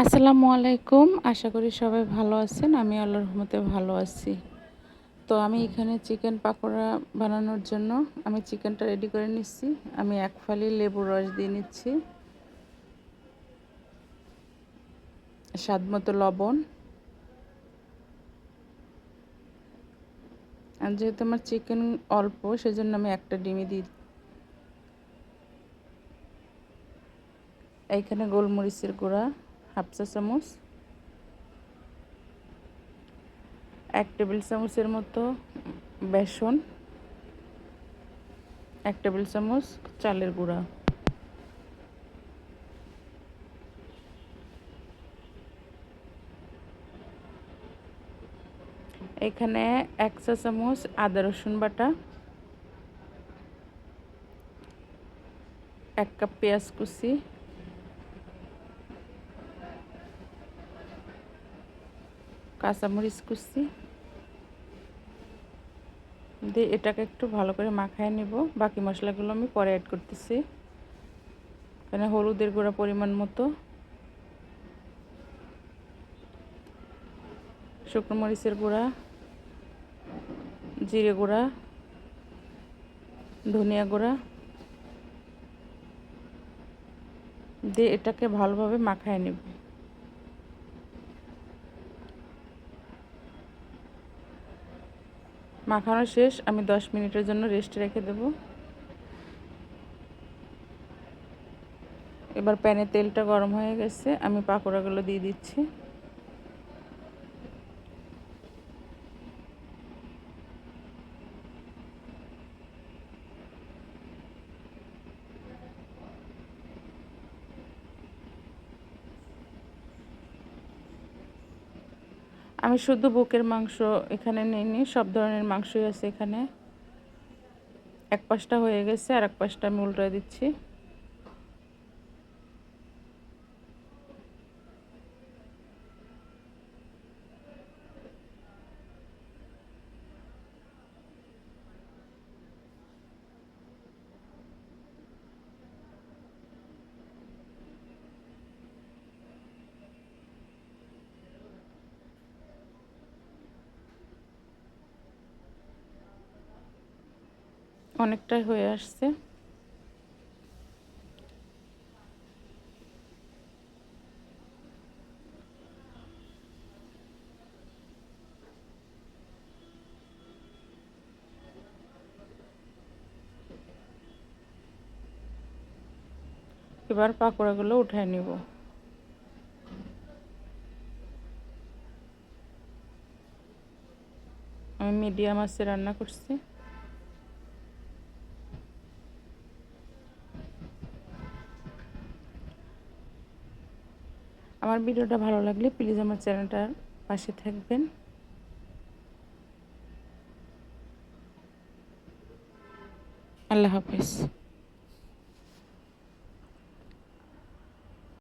আসসালামু আলাইকুম। আশা করি সবাই ভালো আছেন। আমি আল্লাহর রহমতে ভালো আছি। তো আমি এখানে চিকেন পাকোড়া বানানোর জন্য আমি চিকেনটা রেডি করে নিচ্ছি। আমি 1 ফালি লেবুর রস দিয়ে নিচ্ছি, স্বাদ মতো লবণ। আর যেহেতু আমার চিকেন অল্প, সেজন্য আমি একটা ডিমই দিই। এইখানে গোলমরিচের গুঁড়া 1/2 চা চামচ, 1 টেবিল চামচের মতো বেসন, 1 টেবিল চামচ চালের গুঁড়া, এখানে 1 চা চামচ আদা রসুন বাটা, 1 কাপ পেঁয়াজ কুচি, কাঁচামরিচ কুচি দিয়ে এটাকে একটু ভালো করে মাখায় নেব। বাকি মশলাগুলো আমি পরে অ্যাড করতেছি। এখানে হলুদের গুঁড়া পরিমাণ মতো, শুকনো মরিচের গুঁড়া, জিরে গুঁড়া, ধনিয়া গুঁড়া দিয়ে এটাকে ভালোভাবে মাখায় নেব। মাখানো শেষ, আমি 10 মিনিটের জন্য রেস্টে রেখে দেব। এবার প্যানে তেলটা গরম হয়ে গেছে, আমি পাকোড়াগুলো দিয়ে দিচ্ছি। আমি শুধু বুকের মাংস এখানে নিইনি, সব ধরনের মাংসই আছে এখানে। এক পাশটা হয়ে গেছে, আর এক পাশটা আমি উল্টে দিচ্ছি। অনেকটাই হয়ে আসছে। এবার পাকোড়াগুলো উঠায় নিব। আমি মিডিয়াম আঁচে রান্না করছি। আমার ভিডিওটা ভালো লাগলে প্লিজ আমার চ্যানেলটার পাশে থাকবেন। আল্লাহ হাফেজ।